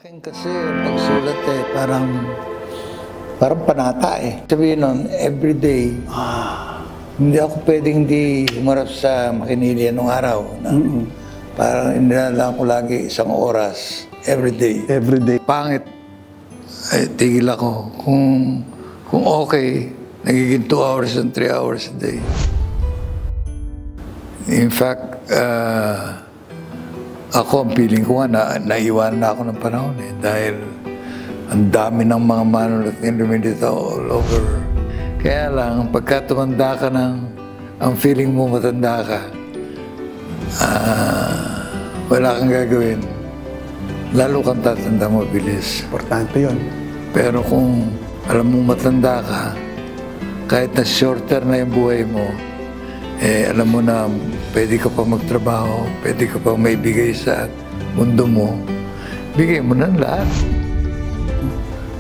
Akin kasi pagsulat parang panata eh. Sabihin nun, everyday, hindi ako pwedeng hindi humarap sa makinili nung araw. Parang inilalaan ko lagi 1 oras, everyday. Everyday. Pangit, ay tigil ako. Kung okay, nagiging 2 hours and 3 hours a day. In fact, ako, ang feeling ko nga, naiwanan na ako ng panahon eh. Dahil ang dami ng mga manulat na lumilitaw all over. Kaya lang, pagka tumanda ka ang feeling mo matanda ka, wala kang gagawin. Lalo kang tatanda mabilis. Importante yun. Pero kung alam mo matanda ka, kahit na shorter na yung buhay mo, alam mo na pwede ka pa magtrabaho, pwede ka pa maibigay sa mundo mo, bigay mo na lahat.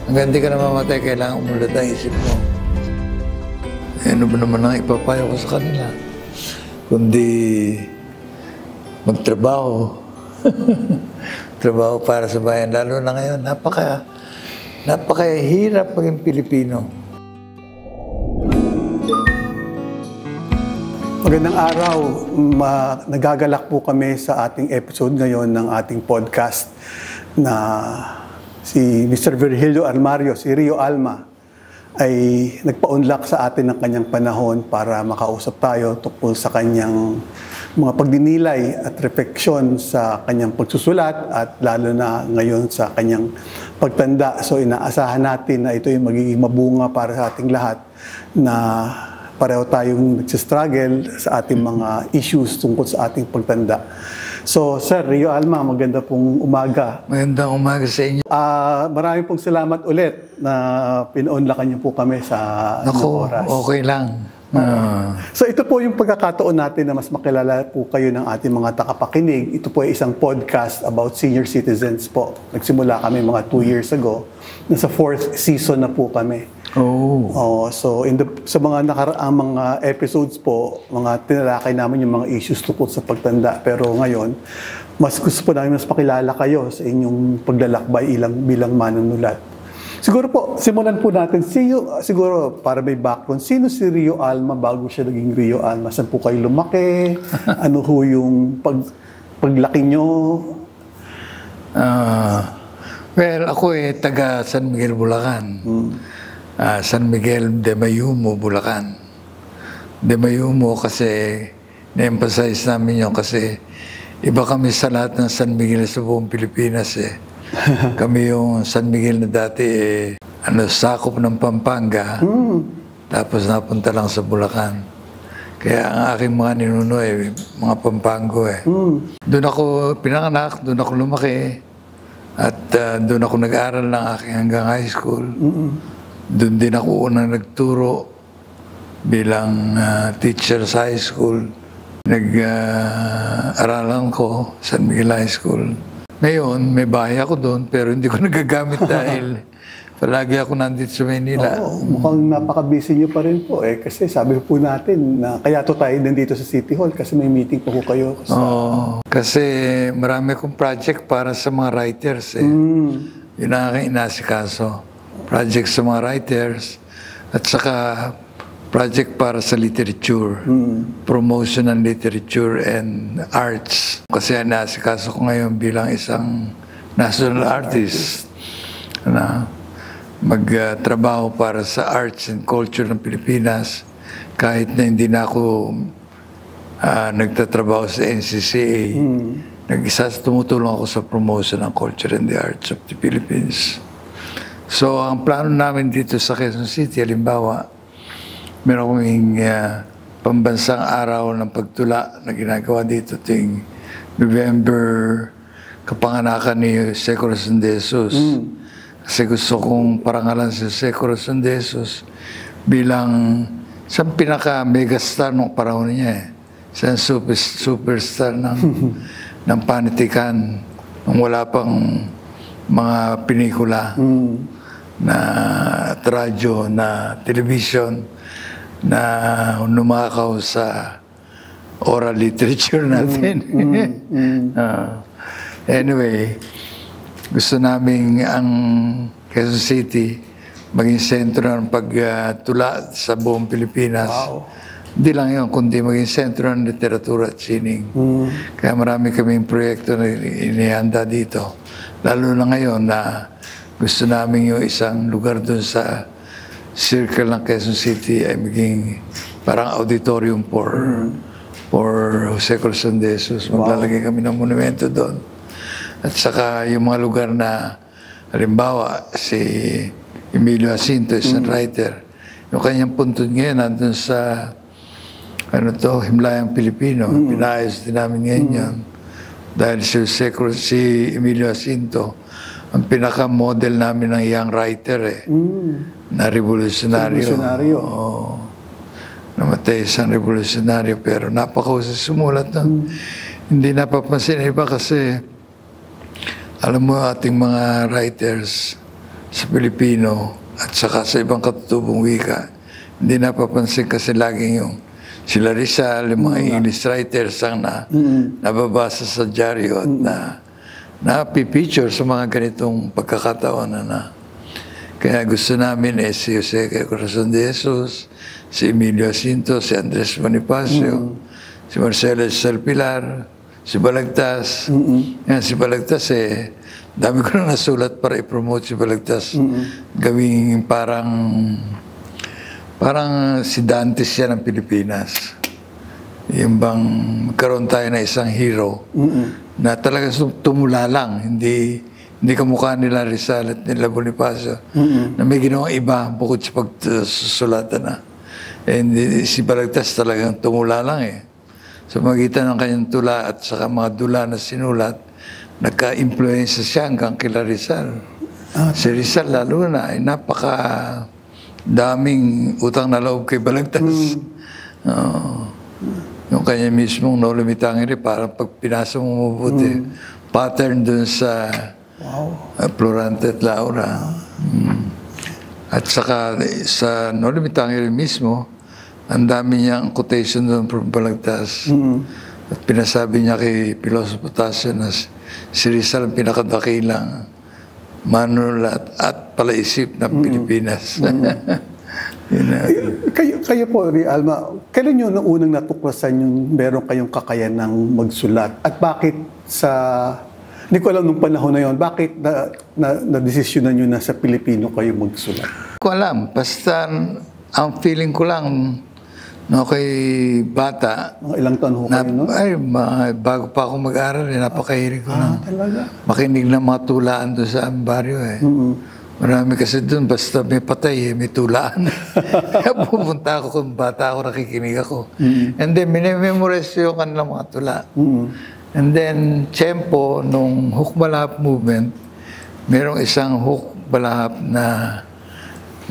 Hanggang di ka na mamatay, kailangan umulat ang isip mo. Ano ba naman ang ipapayo ko sa kanila? Kundi magtrabaho. Trabaho para sa bayan. Lalo na ngayon, napakahirap maging Pilipino. Magandang araw. Nagagalak po kami sa ating episode ngayon ng ating podcast na si Mr. Virgilio Armario, si Rio Alma, ay nagpa-unlock sa atin ng kanyang panahon para makausap tayo tungkol sa kanyang mga pagdinilay at refleksyon sa kanyang pagsusulat at lalo na ngayon sa kanyang pagtanda. So inaasahan natin na ito ay magiging mabunga para sa ating lahat na pareho tayong nagsistruggle sa ating mga issues tungkol sa ating pagtanda. So, Sir Rio Alma, maganda pong umaga. Magandang umaga sa inyo. Maraming pong salamat ulit na pinaunlakan niyo po kami sa oras. Okay lang. So ito po yung pagkakataon natin na mas makilala po kayo ng ating mga takapakinig. Ito po ay isang podcast about senior citizens po. Nagsimula kami mga 2 years ago. Nasa 4th season na po kami. So sa mga nakaraang mga episodes po, mga tinalakay namin yung mga issues tungkol sa pagtanda. Pero ngayon, mas gusto po namin mas makilala kayo sa inyong paglalakbay bilang manunulat. Siguro po, simulan po natin. Siguro, para may background, sino si Rio Alma bago siya naging Rio Alma? Saan po kayo lumaki? Ano ho yung paglaki nyo? Well, ako taga San Miguel, Bulacan. San Miguel de Mayumo, Bulacan. De Mayumo kasi, na-emphasize namin yun kasi iba kami sa lahat ng San Miguel sa buong Pilipinas eh. Kami yung San Miguel na dati sakop ng Pampanga, tapos napunta lang sa Bulacan. Kaya ang aking mga ninuno mga Pampango Doon ako pinanganak, doon ako lumaki, at doon ako nag-aral ng aking hanggang high school. Doon din ako unang nagturo bilang teacher sa high school. Nag-aralan ko sa San Miguel High School. Ngayon, may bahay ako doon, pero hindi ko nagagamit dahil palagi ako nandito sa Maynila. Oo, mukhang napaka-busy nyo pa rin po kasi sabi po natin na kaya to tayo nandito sa City Hall kasi may meeting po kayo. Kasi marami akong project para sa mga writers Yun ang aking inasikaso. Project sa mga writers at saka project para sa literature, promotion ng literature and arts. Kasi nasikaso ko ngayon bilang isang national artist na magtrabaho para sa arts and culture ng Pilipinas kahit na hindi na ako nagtatrabaho sa NCCA. Tumutulong ako sa promotion ng culture and the arts of the Philippines. So, ang plano namin dito sa Quezon City, halimbawa, meron kaming pambansang araw ng pagtula na ginagawa dito tuwing November, kapanganakan ni Jose Corazon de Jesus. Kasi gusto kong parangalan si Jose Corazon de Jesus bilang isang pinaka-megastar ng panahon niya Isang superstar ng panitikan nung wala pang mga pelikula na radyo, na television, na numakaw sa oral literature natin. Anyway, gusto namin ang Quezon City maging sentro ng pagtula sa buong Pilipinas. Wow. Hindi lang yun, kundi maging sentro ng literatura at sining. Kaya marami kaming proyekto na inihanda dito. Lalo na ngayon na gusto namin yung isang lugar doon sa circle ng Quezon City ay maging parang auditorium for Jose Corazon de Jesus. Maglalagay kami ng monumento doon. At saka yung mga lugar na, halimbawa, si Emilio Jacinto, isang writer, yung kanyang puntod ngayon nandun sa Himlayang Pilipino. Pinaayos din namin ngayon yun. Dahil si Emilio Jacinto, ang pinaka-model namin ng young writer na revolusyonaryo. Namatay isang revolusyonaryo pero napakahusay sumulat nun. Hindi napapansin iba kasi alam mo ating mga writers sa Pilipino at saka sa ibang katutubong wika, hindi napapansin kasi laging yung sila Rizal, yung mga English writers ang nababasa sa dyaryo at na-picture sa mga ganitong pagkakataon na. Kaya gusto namin si Jose Corazon de Jesus, si Emilio Jacinto, si Andres Bonifacio, si Marcelo Salpilar, si Balagtas. Yan, si Balagtas dami ko na nasulat para i-promote si Balagtas. Gawing parang si Dantes siya ng Pilipinas. Yung bang magkaroon tayo na isang hero na talaga tumula lang, hindi kamukha nila Rizal at nila Bonifacio na may ginawang iba bukod sa pagsusulatan na. Si Balagtas talagang tumula lang Sa magitan ng kanyang tula at saka mga dula na sinulat, nagka-influensya siya hanggang kila Rizal. Si Rizal lalo na ay napaka-daming utang na loob kay Balagtas. Yung kanya mismong No Limitangiri, parang pag pinasa mo mabuti, pattern dun sa Florante at Laura. At saka sa No Limitangiri mismo, ang dami niyang quotation doon from Balagtas. At pinasabi niya kay Piloso Potasio na si Rizal ang pinakadakilang manunulat at palaisip ng Pilipinas. Kayo po, Alma, kailan nyo nung unang natuklasan yung meron kayong kakayanang magsulat? At bakit hindi ko alam nung panahon na yon, bakit na-desisyonan nyo na sa Pilipino kayo magsulat? Hindi ko alam. Basta ang feeling ko lang, kay bata, Mga ilang taon ho kayo, no? bago pa ako mag-aral, napakahilig ko na Talaga? makinig ng mga tulaan doon sa baryo. Marami kasi doon, basta may patay, may tulaan. Kaya pupunta ako kung bata ako, nakikinig ako. And then, minememorize yung kanilang mga tula. And then, tiyempo, nung Hukbalahap movement, merong isang Hukbalahap na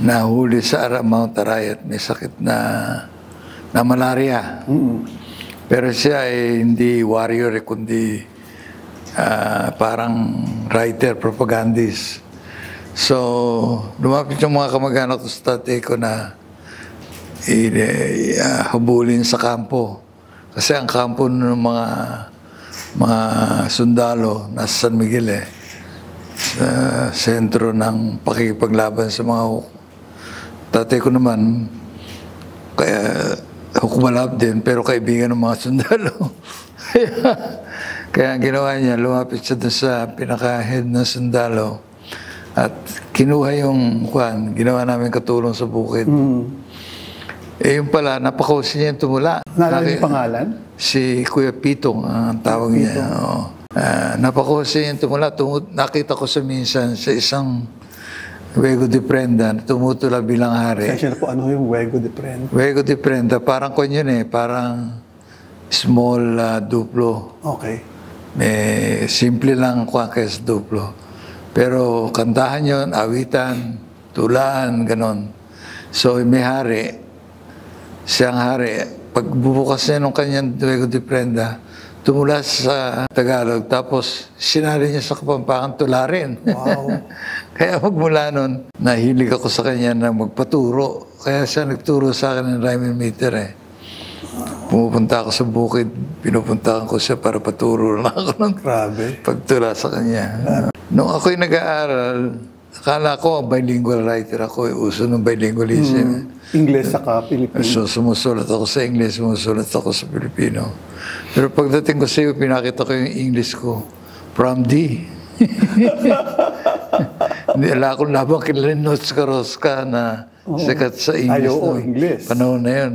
nahuli sa Mount Arayat, may sakit na malaria. Pero siya ay hindi warrior, kundi parang writer, propagandist. So, lumapit yung mga kamag-anak ko sa tatay ko na habulin sa kampo. Kasi ang kampo ng mga sundalo nasa San Miguel sa sentro ng pakikipaglaban sa mga tatay ko naman, kaya Hukbalahap din, pero kaibigan ng mga sundalo. Kaya ang ginawa niya, lumapit siya doon sa pinaka-head ng sundalo at kinuha yung ginawa namin katulong sa bukid. Yung pala, napakausin niya yung tumula. Naalala yung pangalan? Si Kuya Pitong, ang tawag niya. Napakausin yung tumula. Nakita ko sa minsan sa isang Huego de Prenda, tumutula bilang hari. Sensya na po, ano yung Huego de Prenda? Huego de Prenda, parang parang small duplo. Okay. Simple lang kaysa duplo. Pero kantahan yun, awitan, tulaan, ganon. So may hari, siyang hari, pagbubukas niya ng kanyang Huego de Prenda, tumula sa Tagalog, tapos sinali niya sa Kapampangan tula rin. Wow. Kaya magmula nun, nahilig ako sa kanya na magpaturo. Kaya siya nagturo sa akin ng rhyme and meter Pumupunta ako sa bukid, pinupuntahan ko siya para paturo lang ako ng Grabe. pagtula sa kanya. Nung ako'y nag-aaral, akala ko bilingual writer ako. Uso ng bilingualism. English saka Filipino. So, sumusulat ako sa English, sumusulat ako sa Filipino. Pero pagdating ko sa iyo, pinakita ko yung English ko. From D. Hindi, ala akong labang kila Notes Karoska na sikat sa English. Oo, English. Panahon na yun.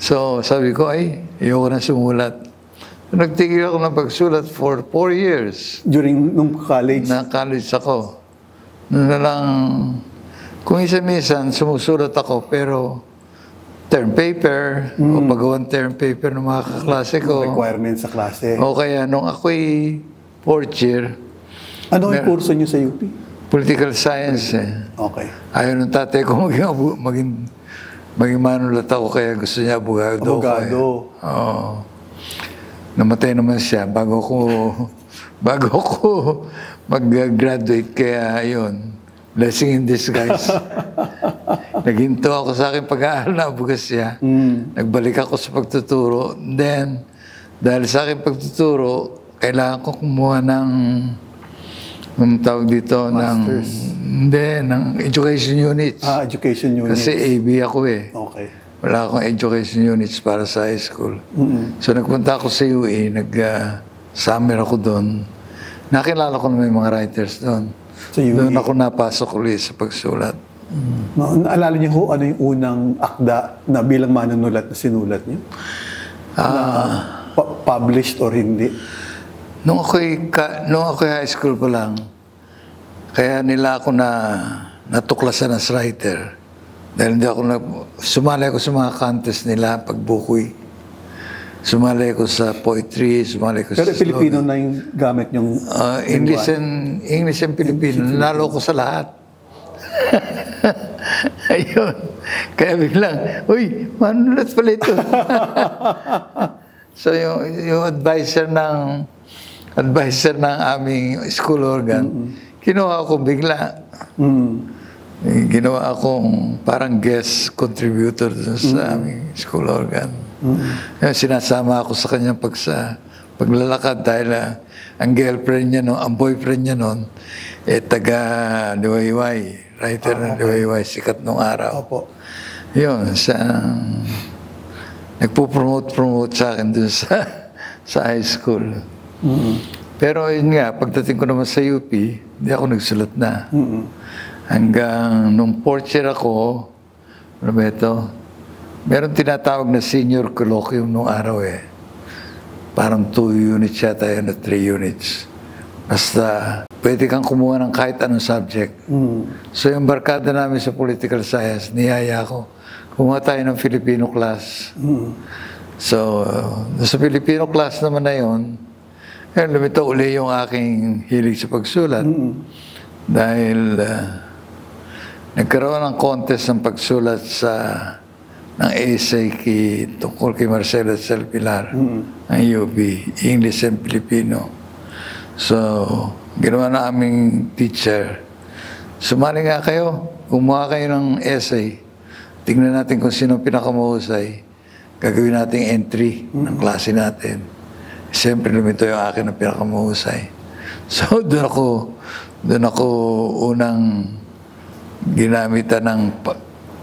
So, sabi ko, ayoko na sumulat. Nagtigil ako ng pagsulat for 4 years. During nung college? Na college ako. Noon na lang, kung isa-minsan, sumusulat ako, pero term paper, o pagawang term paper ng mga kaklase ko. Requirements sa klase. O kaya, nung ako'y 4th year, Ano ang kurso niyo sa UP? political science. Okay. Ayaw ng tatay ko maging manulat ako, kaya gusto niya abogado. Abogado. Oo. Namatay naman siya bago ko mag-graduate, kaya ayun. Blessing in disguise. Naghinto ako sa aking pag-aaral na abogacía. Nagbalik ako sa pagtuturo. Then, dahil sa aking pagtuturo, kailangan ko kumuha ng tawag dito, ng education units. Education units. Kasi AB ako eh. Okay. Wala akong education units para sa high school. So, nagpunta ako sa UE, nag-summer ako doon. Nakilala ko na may mga writers doon. Sa UE. Doon ako napasok ulit sa pagsulat. Naalala niyo ho, ano yung unang akda na bilang manunulat na sinulat niyo? Published or hindi? Nung ako'y high school pa lang, kaya nila ako natuklasan as writer. Dahil hindi ako sumali ako sa mga contest nila, pagbukoy. Sumali ako sa poetry, sumali ako Pero sa Filipino na yung gamit niyong English and Filipino. Nanalo ko sa lahat. Ayun. Kaya biglang, uy, manulat pala ito. So yung advisor ng aming school organ, kinuha ko bigla. Ginawa akong parang guest contributor sa aming school organ. Sinasama ako sa kanyang paglalakad dahil ang girlfriend niya noon, ang boyfriend niya noon, taga Liwayway, writer ng Liwayway, sikat nung araw. Opo. Yun, nagpo-promote sa akin dun sa high school. Pero yun nga, pagdating ko naman sa UP, hindi ako nagsulat na. Hanggang nung 4th year ako, ano ba ito? Meron tinatawag na senior colloquium nung araw eh. Parang 2 units yata yun o 3 units. Basta pwede kang kumuha ng kahit anong subject. So yung barkada namin sa political science, niyaya ko. Kumuha tayo ng Filipino class. So sa Filipino class naman na yun, lumitaw uli yung aking hilig sa pagsulat. Dahil nagkaroon ng contest ng pagsulat ng essay tungkol kay Marcelo Del Pilar, ng UP, English and Filipino. So, ginawa na aming teacher, sumali nga kayo, gumawa kayo ng essay, tingnan natin kung sino pinakamahusay, gagawin natin entry ng klase natin. Siyempre, lumito yung akin na pinakamahusay. So, doon ako unang ginamitan ng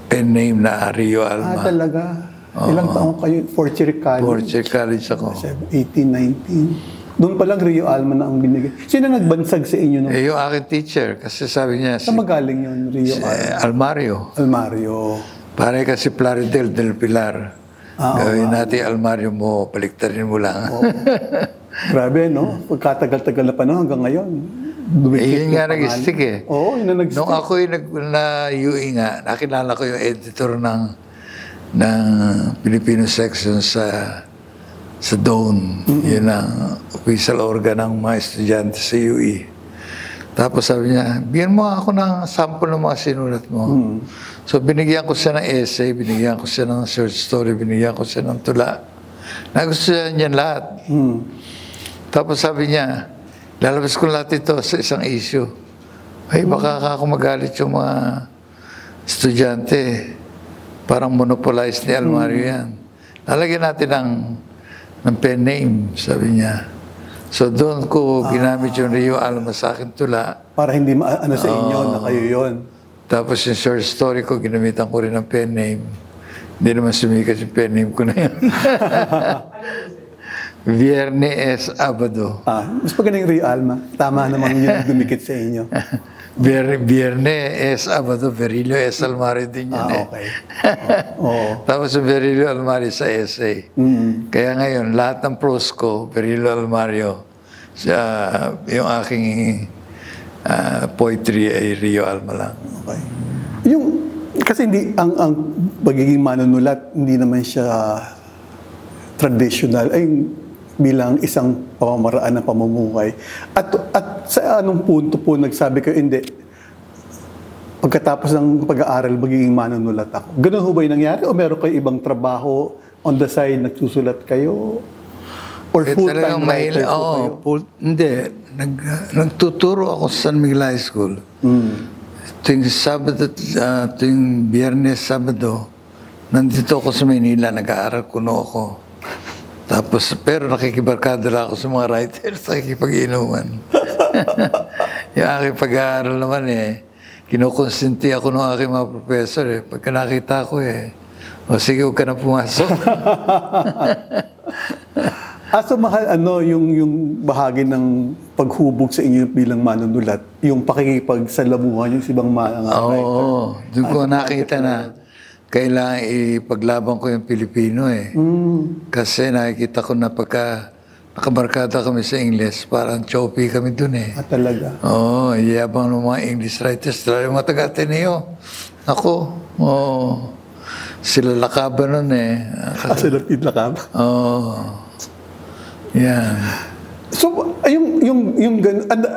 pen name na Rio Alma. Talaga? Ilang taong kayo? 4th year college? 4th year college ako. 18, 19. Doon pa lang Rio Alma na ang binigay. Sino nagbansag sa inyo? Yung aking teacher, kasi sabi niya, Saan magaling yun, Rio Alma? Almario. Almario. Pare kasi Plaridel del Pilar. Gawin natin Almario mo, paliktarin mo lang. Grabe, no? Pagkatagal-tagal na panahon hanggang ngayon. Yun nga nag-stick eh. Oo, yun na nag-stick. Nung ako'y na-UE nga, nakilala ko yung editor ng Filipino section sa DONE. Yun ang official organ ng mga estudyante sa UE. Tapos sabi niya, bigyan mo ako ng sample ng mga sinulat mo. So binigyan ko siya ng essay, binigyan ko siya ng short story, binigyan ko siya ng tula. Nagustuhan niya lahat. Tapos sabi niya, lalabas ko lahat ito sa isang issue. Ay, baka ako magalit yung mga estudyante. Parang monopolize ni Almario yan. Lalagyan natin ng pen name, sabi niya. So doon ko ginamit yung Rio Alma sa akin tula. Para hindi ano sa inyo na kayo yon. Tapos yung short story ko, ginamitan ko rin ng pen name. Hindi naman sumikat yung pen name ko na yun. Viernes Abado. Mas magaling Rio Alma. Tama naman yun dumikit sa inyo. Viernes Abado, Virilio S. Almari din yun Okay. Oo. Tapos yung Virilio Almari sa essay. Kaya ngayon, lahat ng prose ko, Virilio Almario, yung aking poetry ay Rio Alma lang. Okay. Kasi hindi, ang pagiging manunulat, hindi naman siya traditional, ay bilang isang pamamaraan ng pamumuhay. At sa anong punto po nagsabi kayo, hindi, pagkatapos ng pag-aaral, magiging manunulat ako. Ganun ho ba yung nangyari? O meron kayo ibang trabaho on the side, nagsusulat kayo? Or full-time writer po kayo? Hindi. Nagtuturo ako sa San Miguel High School. Tuwing Sabado, tuwing Biyernes, Sabado, nandito ako sa Maynila, nag-aaral kuno ako. Tapos, pero nakikibarkada lang ako sa mga writers, nakikipag-inuman. Yung aking pag-aaral naman kinukonsinti ako ng aking mga professor Pagka nakita ko o sige, huwag ka na pumasok. So mahal, yung bahagi ng paghubog sa inyo bilang manunulat, yung pakikipagsalamuhan yung ibang mga writer. Oo, doon ko nakita na kailangan ipaglaban ko yung Pilipino Kasi nakikita ko na pagka nakabarkada kami sa English, parang choppy kami dun Talaga? Oo, iyabang ng mga English writers, yung mga taga-Ateneo. Ako, sila lakaban nun Sila pinlakaba? Oo. Yan. So,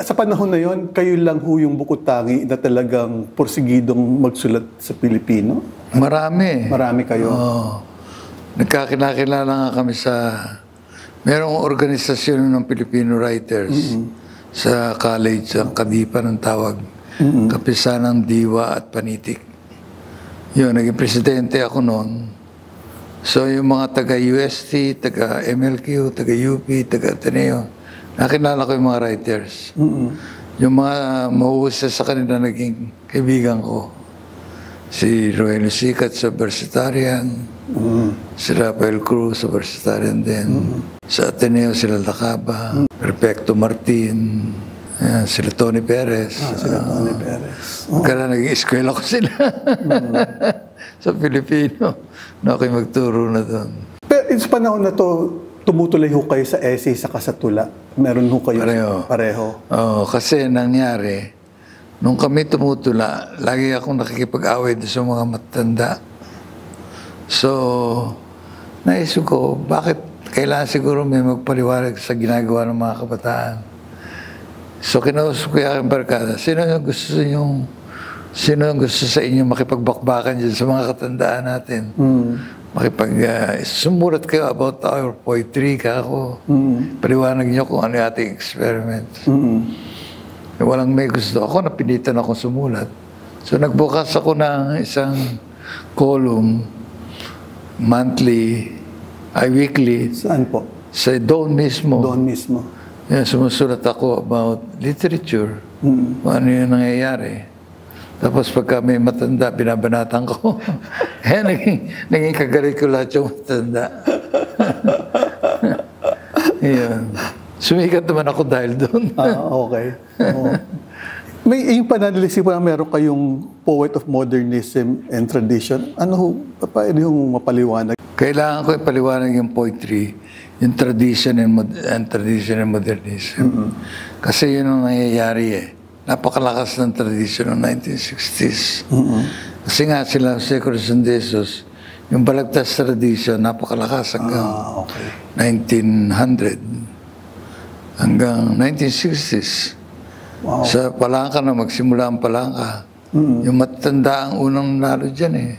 sa panahon na yon, kayo lang ho yung bukod-tangi na talagang porsigidong magsulat sa Pilipino? Marami. Marami kayo? Nagkakilala nga kami sa... Merong organisasyon ng Filipino writers sa college, sa Kadipa ng tawag. Kapisanang Diwa at Panitik. Yun, naging presidente ako noon. So yung mga taga-UST, taga-MLQ, taga-UP, taga-Ateneo, nakilala ko yung mga writers. Yung mga mahuhusay sa kanila naging kaibigan ko. Si Rogelio Sicat sa Versatarian, si Rafael Cruz sa Versatarian din. Sa Ateneo sila Lacaba, Perfecto Martin, sila Tony Perez. Sila Tony Perez. Kaya naging eskwela ko sila sa Pilipino. Na ako'y magturo na doon. Pero sa panahon na to, tumutuloy ho kayo sa essay sa kasatula. Meron ho kayo pareho. Oo, kasi nangyari, nung kami tumutula, lagi akong nakikipag-away sa mga matanda. So, naisip ko, bakit kailangan siguro may magpaliwanag sa ginagawa ng mga kabataan? So, kinausap ko yung aking barkada, sino yung gusto sa inyo makipagbakbakan dyan sa mga katandaan natin? Sumulat kayo about our poetry, kako. Paliwanag niyo kung ano yung ating experiment. Walang may gusto. Ako, napilitan akong sumulat. So, nagbukas ako ng isang column, weekly. Saan po? Sa Dawn mismo. Dawn mismo. Yan, sumusulat ako about literature. Kung ano yung nangyayari. Tapos pagka may matanda, binabanatan ko. naging kagalit ko lahat yung matanda. Yan. Sumikat naman ako dahil doon. Okay. May yung pananalisi po na meron kayong poet of modernism and tradition. Paano yung mapaliwanag? Kailangan ko ipaliwanag yung poetry, yung tradition and modernism. Kasi yun ang nangyayari Napakalakas ng tradition ng 1960s. Kasi nga sila sa Corazon de Jesus, yung Balagtas tradition, napakalakas hanggang 1900. Hanggang 1960s. Wow. Sa Palangka na magsimula ang Palangka. Yung matanda ang unang nalo dyan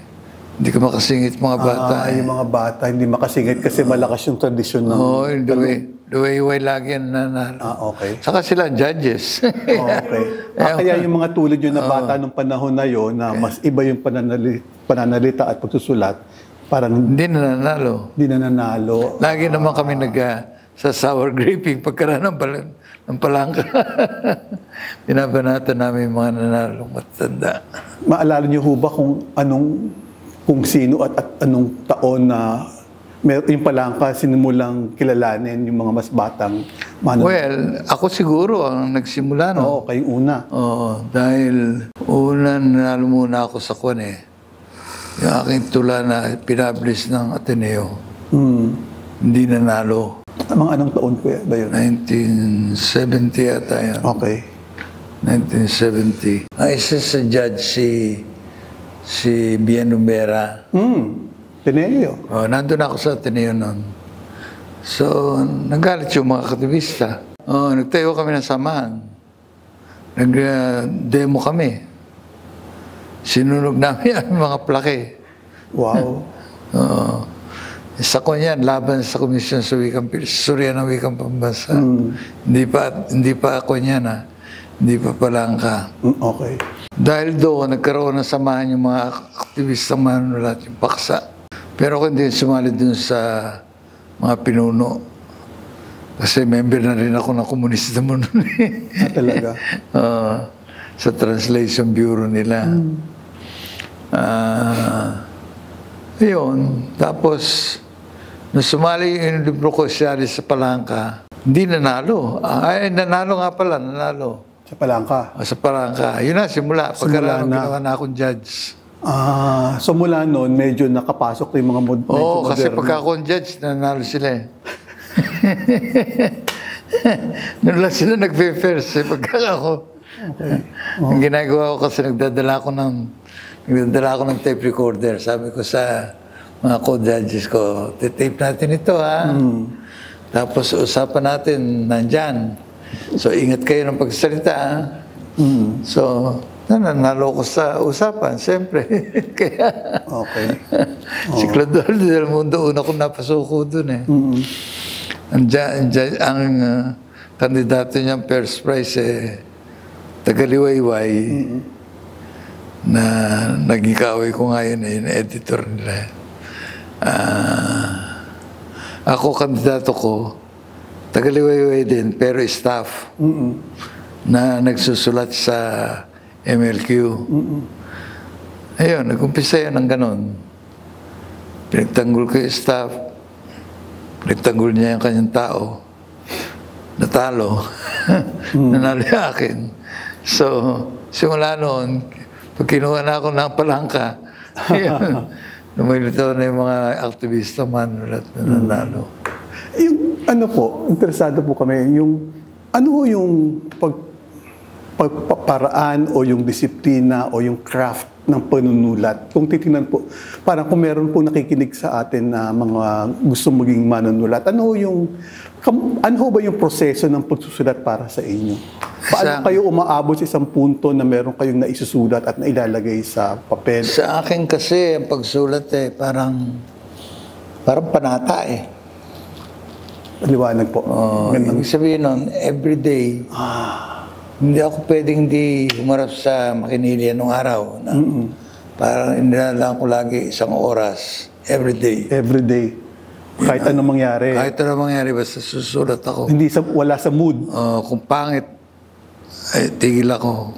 Hindi ka makasingit mga bata. Yung mga bata, hindi makasingit kasi malakas yung tradisyon ng... Oo, the way lagi yan nanalo. Okay. Saka sila judges. Okay. Kaya yung mga tulad yun na bata nung panahon na yun, na mas iba yung pananalita at pagsusulat, parang Hindi na nanalo. hindi na nanalo. Lagi naman kami sa sour graping pagkaraan ng palangka. Binabanatan namin yung mga nanalong matanda. Maalala niyo ho ba kung sino at anong taon na yung palangka sinimulang kilalanin yung mga mas batang manunod? Well, ako siguro ang nagsimula, no? Oo, kayong una. Oo, dahil una nanalo muna ako sa kwan eh. Yung aking tula na pinablis ng Ateneo, hindi nanalo. Anong taon ko ba yun? 1970 yata yan. Okay. 1970. Ang isa sa judge si Bien Numera. Tenelio. Oh, nandun ako sa Ateneo noon. So, nagalit yung mga aktivista. Oh, nagtayo kami ng samahan. Nag-demo kami. Sinunog namin ang mga plake. Wow. Isa ko yan, laban sa Komisyon sa Surya ng Wikang Pambansa. Hindi pa ako yan, ha. Hindi pa palangka. Okay. Dahil doon, nagkaroon ng samahan yung mga aktivista manunulat, yung paksa. Pero ako hindi sumali dun sa mga pinuno. Kasi member na rin ako ng komunista mo noon. Talaga? Sa Translation Bureau nila. Yun. Tapos, nung sumali yung libro ko siya sa palangka, hindi nanalo. Ay, nanalo nga pala, nanalo. Sa palangka? Sa palangka. Yun na, simula. Pagkaraan, ginawa na akong judge. So mula noon, medyo nakapasok yung mga Oo, kasi pagka akong judge, nanalo sila eh. Noon lang sila nag-first eh, pagka ako. Okay. Ang ginagawa ko kasi nagdadala ako ng tape recorder. Sabi ko sa mga co-judges ko, tape natin ito ha. Tapos usapan natin nandyan. So ingat kayo ng pagsalita ha. So, nanalo ko sa usapan, siyempre. Kaya, okay. si Clodoaldo del Mundo, una kong napasuko doon eh. Ang kandidato niyang first prize eh, Tagaliwayway, na naging kaaway ko ngayon eh, yung editor nila. Ako, kandidato ko, Tagaliwayway din, pero staff na nagsusulat sa MLQ. Ayun, nag-umpisa yan ng ganon. Pinagtanggol ko yung staff, pinagtanggol niya yung kanyang tao, natalo, nanalo yung akin. So, simula noon, pag kinuha na ako ng palangka, lumilito na yung mga aktivista manulat na nanalo. Yung ano po, interesado po kami, ano yung pagpaparaan o yung disiplina o yung craft ng panunulat. Kung titingnan po, parang kung meron po nakikinig sa atin na mga gusto maging manunulat, ano ba yung proseso ng pagsusulat para sa inyo? Paano kayo umaabot sa isang punto na meron kayong naisusulat at nailalagay sa papel? Sa akin kasi, ang pagsulat eh, parang panata eh. Liwanag po. Ibig sabihin nun, everyday, hindi ako pwedeng hindi humarap sa makinilya nung araw. Parang inilalaan ko lagi 1 oras, everyday. Everyday. Kahit anong mangyari. Kahit anong mangyari, basta susulat ako. Wala sa mood. Kung pangit, ay tigil ako.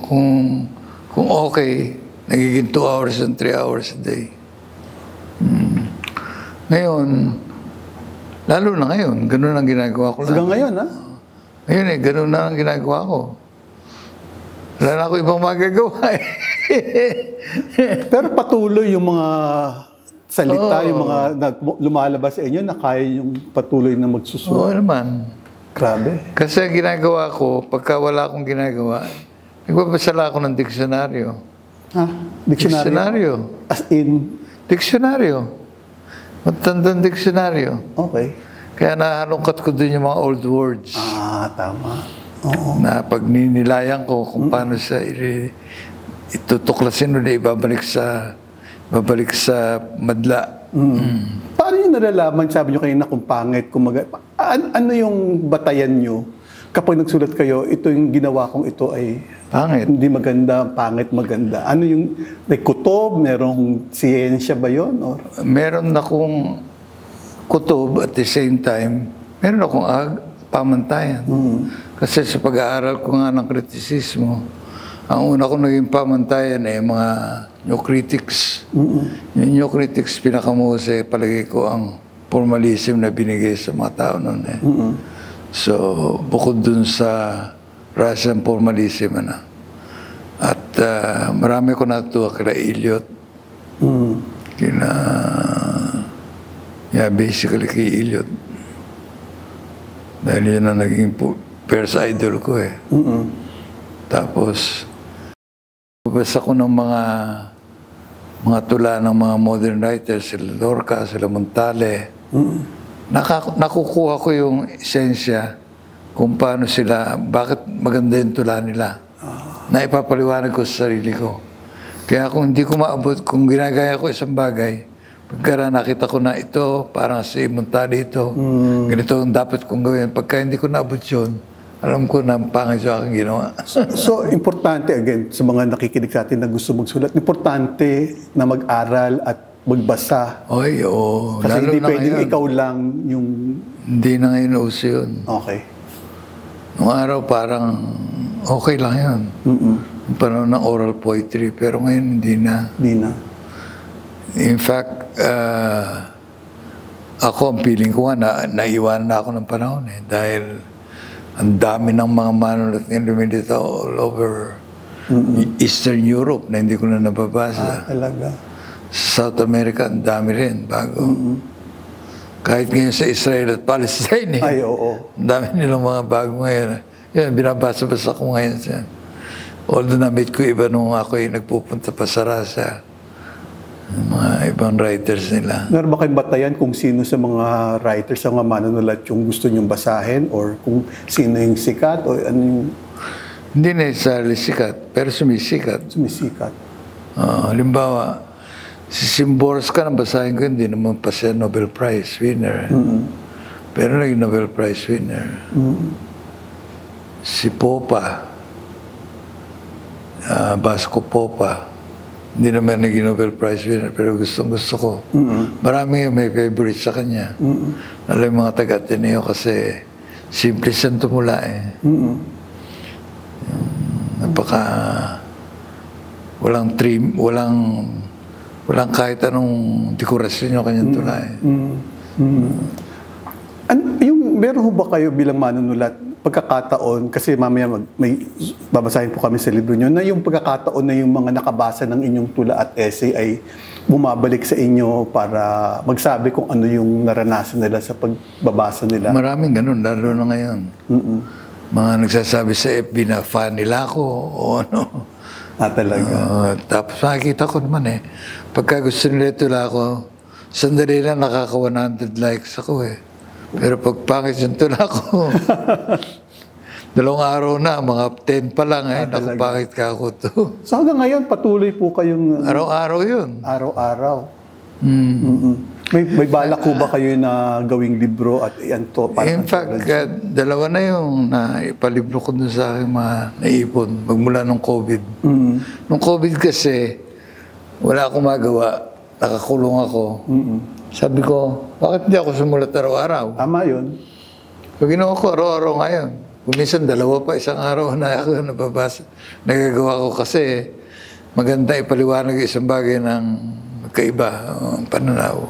Kung okay, nagiging 2 hours and 3 hours a day. Ngayon, lalo na ngayon, ganun ang ginagawa ko lang. Hanggang ngayon, ha? Ngayon eh, ganun na ang ginagawa ko. Wala na ako ibang magagawa eh. Pero patuloy yung mga salita, yung mga lumalabas sa inyo na kaya yung patuloy na magsusulat. Oo naman. Grabe. Kasi ang ginagawa ko, pagka wala akong ginagawa, nagbabasala ako ng diksyonaryo. Ha? Diksyonaryo? As in? Diksyonaryo. Matandang diksyonaryo. Okay. Kaya nahalungkat ko dun yung mga old words. Tama. Oo. Na pag ninilayan ko kung paano siya itutuklasin na ibabalik sa madla. Paano nyo nalalaman, sabi nyo kanina kung pangit, ano yung batayan nyo kapag nagsulat kayo, ito yung ginawa kong ito ay pangit. Hindi maganda, pangit, maganda. Ano yung, may kutob, merong siyensya ba yun? Or? Meron akong kutob at the same time, meron akong pamantayan. Kasi sa pag-aaral ko nga ng kritisismo, ang una kong naging pamantayan ay mga new critics. Yung new critics, pinakamuhusay, palagay ko ang formalism na binigay sa mga tao noon. So, bukod dun sa Russian formalism, at marami ko natuwa kila Eliot. Basically kay Eliot. Dahil yun ang naging first idol ko eh. Tapos, basa ko ng mga tula ng mga modern writers, sila Lorca, sila Montale. Nakukuha ko yung esensya kung paano sila, bakit maganda yung tula nila. Na ipapaliwanag ko sa sarili ko. Kaya kung hindi ko maabot, kung ginagaya ko isang bagay, pagka nakita ko na ito, parang si Montale ito, ganito ang dapat kong gawin. Pagka hindi ko naabot yun, alam ko na pangit sa aking ginawa. So, importante, again, sa mga nakikinig sa atin na gusto magsulat, importante na mag-aral at magbasa. Oy, oo. Kasi Lalo hindi na pwedeng ngayon. ikaw lang yung... Hindi na ngayon uso yun. Okay. Noong araw parang okay lang yun. Yung panahon ng oral poetry, pero ngayon hindi na. Hindi na. In fact, ako ang feeling ko nga, naiwanan na ako ng panahon eh. Dahil ang dami ng mga manulat na lumilitaw all over Eastern Europe na hindi ko na nababasa. Talaga. Sa South America, ang dami rin, bago. Kahit ngayon sa Israel at Palestine, Ay, oo. ang dami nilang mga bago ngayon. Yan, binabasa-basa ko ngayon siya. Although na-meet ko iba nung ako nagpupunta pa sa Russia. Mga ibang writers nila. Meron ba kayong batayan kung sino sa mga writers, sa mga manunulat yung gusto nyong basahin or kung sino yung sikat o ano yung Hindi necessarily sikat, pero sumisikat. sumisikat? Halimbawa, si Szymborska, nabasahin ko, hindi naman pa siya Nobel Prize winner. Pero naging Nobel Prize winner. Si Popa, Vasco Popa, hindi naman naging Nobel Prize winner, pero gusto ko. Marami may favorite sa kanya. Alam yung mga taga-Ateneo kasi simple siyang tumula eh. Napaka walang trim, walang kahit anong dekorasyon yung kanyang tula eh. Meron ho ba kayo bilang manunulat pagkakataon, kasi mamaya may babasahin po kami sa libro nyo, na yung pagkakataon na yung mga nakabasa ng inyong tula at essay ay bumabalik sa inyo para magsabi kung ano yung naranasan nila sa pagbabasa nila? Maraming ganun, lalo na ngayon. Mga nagsasabi sa FB na fan nila ako o ano. Talaga. Tapos nakikita ko naman pagka gusto nila tula ako, sandali lang nakaka-100 likes ako eh. Pero pag pangit yung tula ko, 2 araw na, mga 10 pa lang naku, pangit ka ako to. So hanggang ngayon, patuloy po kayong... Araw-araw yun. Araw-araw. May balak po ba kayo na gawing libro at yan to? In fact, 2 na yung naipalibro ko dun sa aking mga naipon magmula nung COVID. Nung COVID kasi, wala akong magawa. Nakakulong ako. Sabi ko, bakit hindi ako sumulat araw-araw? Tama yun. So, ginawa ko araw-araw ngayon. Kuminsan 2 pa, isang araw na ako nababasa. Nagagawa ko kasi maganda ipaliwanag isang bagay ng magkaiba, pananaw.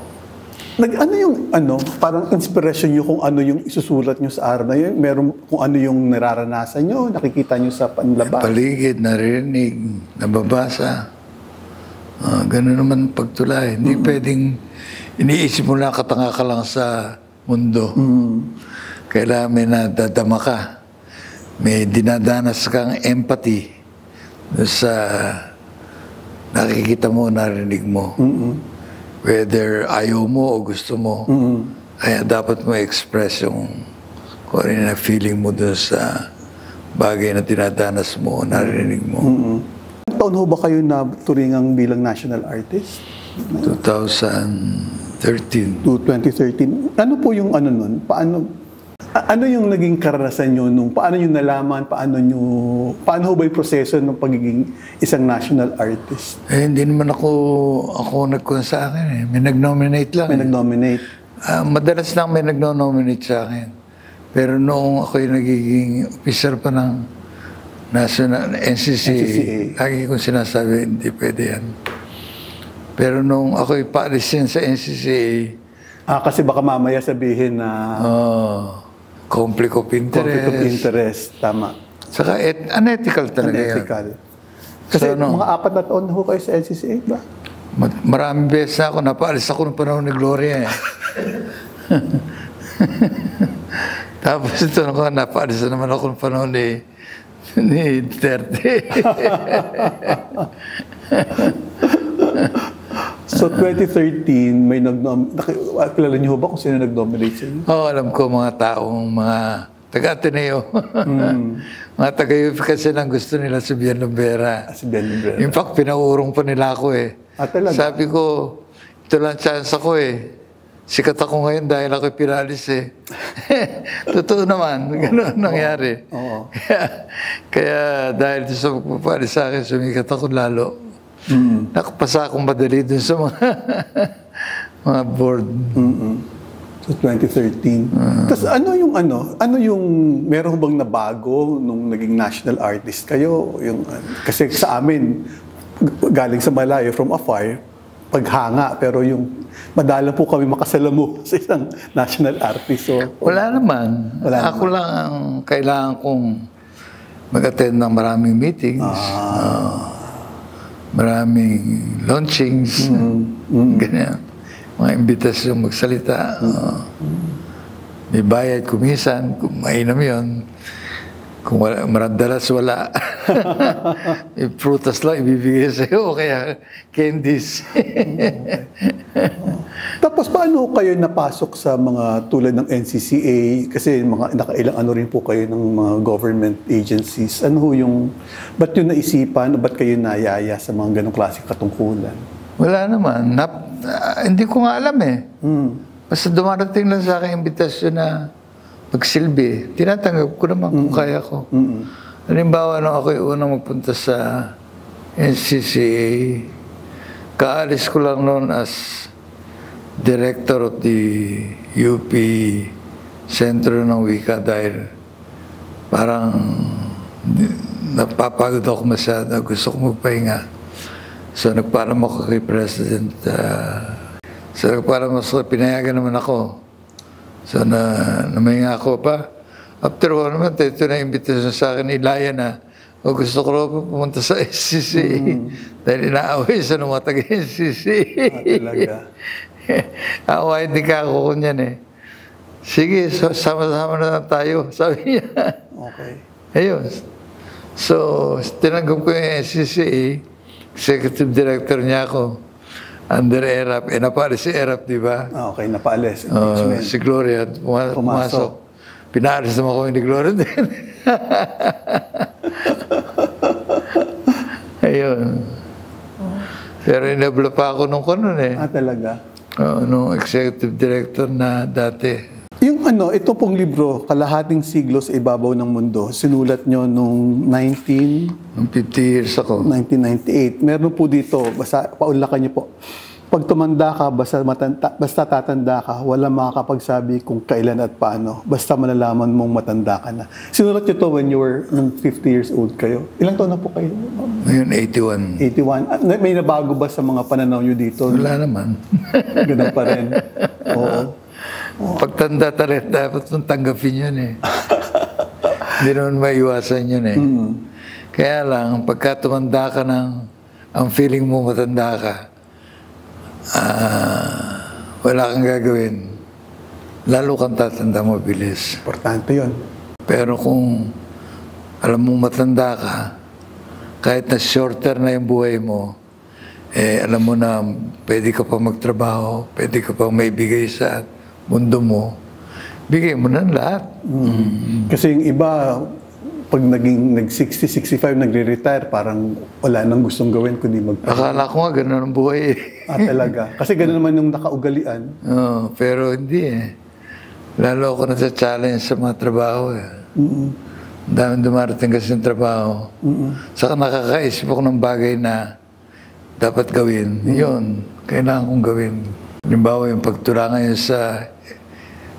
Ano yung parang inspiration nyo kung ano yung isusulat nyo sa araw na yun? Meron kung ano yung nararanasan nyo, nakikita nyo sa panlabas? Paligid, naririnig, nababasa. Ganun naman pagtulay. Hindi pwedeng iniisip mo na katanga ka lang sa mundo. Kailangan may nadadama ka. May dinadanas kang empathy sa nakikita mo, narinig mo. Whether ayaw mo o gusto mo, kaya dapat mo express yung kung ano na feeling mo dun sa bagay na dinadanas mo, narinig mo. Ilang taon ho ba kayo na turingang bilang national artist? 2013. To 2013. Ano po yung nun? Ano yung naging karanasan nyo nung paano nyo nalaman, paano ho ba yung proseso ng pagiging isang national artist? Hindi naman ako nagkuhan sa akin May nag-nominate lang. May nag-nominate. Madalas lang may nag-nominate sa akin. Pero noong ako'y nagiging officer pa ng National NCCA, lagi kong sinasabi, hindi pwede yan. Pero nung ako'y paalis yan sa NCCA, Kasi baka mamaya sabihin na conflict of interest. conflict of interest. Tama. Saka unethical talaga yan. Unethical. Kasi So, no. mga 4 na taon na ho kayo sa NCCA ba? Maraming beses na ako, napaalis ako ng panahon ni Gloria. Tapos ito napaalis na naman ako ng panahon ni Duterte. So 2013, may kilala niyo ba kung sino nag-nominate sa inyo? Alam ko mga taong mga taga-Ateneo. Mga taga-UP kasi nang gusto nila si Bian Lumbera. Si Ben Librera. In fact, pinaurong pa nila ako eh. Talaga? Sabi ko, ito lang chance ako eh. Sikat ako ngayon dahil ako'y pinalis eh. Totoo naman, gano'n nangyari. Oo. Kaya dahil sa pagpapalis sa akin, sumikat ako lalo. Nakapasa akong madali dun sa mga board. So 2013. Tapos ano yung meron bang nabago nung naging national artist kayo? Kasi sa amin, galing sa malayo from afar, paghanga, pero yung madala po kami makasalamu sa isang national artist. So, Wala naman. Ako lang ang kailangan kong mag-attend ng maraming meetings, maraming launchings, ganyan. Mga imbitasyon magsalita. May bayad kumisan, kung mainam yun. Kung wala, maradalas wala. May prutas lang ibibigay sa'yo, kaya candies. Tapos paano kayo napasok sa mga tulad ng NCCA? Kasi nakailang ano rin po kayo ng mga government agencies. Ano yung, ba't yun naisipan o ba't kayo nayaya sa mga ganong klaseng katungkulan? Wala naman. Hindi ko nga alam eh. Basta dumarating lang sa akin imbitasyon na magsilbi. Tinatanggap ko naman kung kaya ko. Halimbawa, nung ako'y unang magpunta sa NCCA, kaalis ko lang noon as director of the UP Sentro ng Wika dahil parang napapagod ako masyado. Gusto ko magpahinga. So nagpaalam ako kay President. Pinayagan naman ako. So namahinga ako pa. After one naman, ito na imbitasyon sa akin, ilaya na. Gusto ko rin pumunta sa SCC. Dahil inaaway sa mga taga-SCC. Talaga? Awayin din ka ako kunyan eh. Sige, so, sama-sama na lang tayo, sabi niya. Okay. Ayun. So, tinanggap ko yung SCCA. Executive Director niya ako. Under ERAP. Napaalis si ERAP, di ba? Okay, napaalis. Si Gloria, pumasok. Pinaalis naman ko ni Gloria din. Ayun. Pero inabla pa ako nung kanon eh. Talaga? Nung Executive Director na dati. Ito pong libro, Kalahating Siglo sa Ibabaw ng Mundo, sinulat nyo nung Nung 50 years ako. 1998. Meron po dito, paunlakan niyo po. Pag tumanda ka, basta tatanda ka, wala makakapagsabi kung kailan at paano. Basta malalaman mong matanda ka na. Sinulat niyo to when you were 50 years old kayo. Ilang taon na po kayo? Ngayon, 81. 81. May nabago ba sa mga pananaw niyo dito? Wala naman. Ganun pa rin. Oo. Pagtanda talaga, dapat mong tanggapin yun eh. Hindi naman maiwasan yun eh. Kaya lang, pagka tumanda ka ang feeling mo matanda ka, wala kang gagawin. Lalo kang tatanda mabilis. Importante yun. Pero kung alam mong matanda ka, kahit na shorter na yung buhay mo, alam mo na pwede ka pa magtrabaho, pwede ka pa maibigay sa mundo mo, bigay mo na lahat. Kasi yung iba, pag nag-60, 65, nagre-retire, parang wala nang gustong gawin kundi Akala ko nga gano'n ang buhay eh. Talaga. Kasi gano'n naman yung nakaugalian. Pero hindi eh. Lalo ako na sa challenge sa mga trabaho eh. Dami dumarating kasi yung trabaho. Saka nakakaisip ako ng bagay na dapat gawin. Yun, kailangan kong gawin. Halimbawa yung pagturangan yun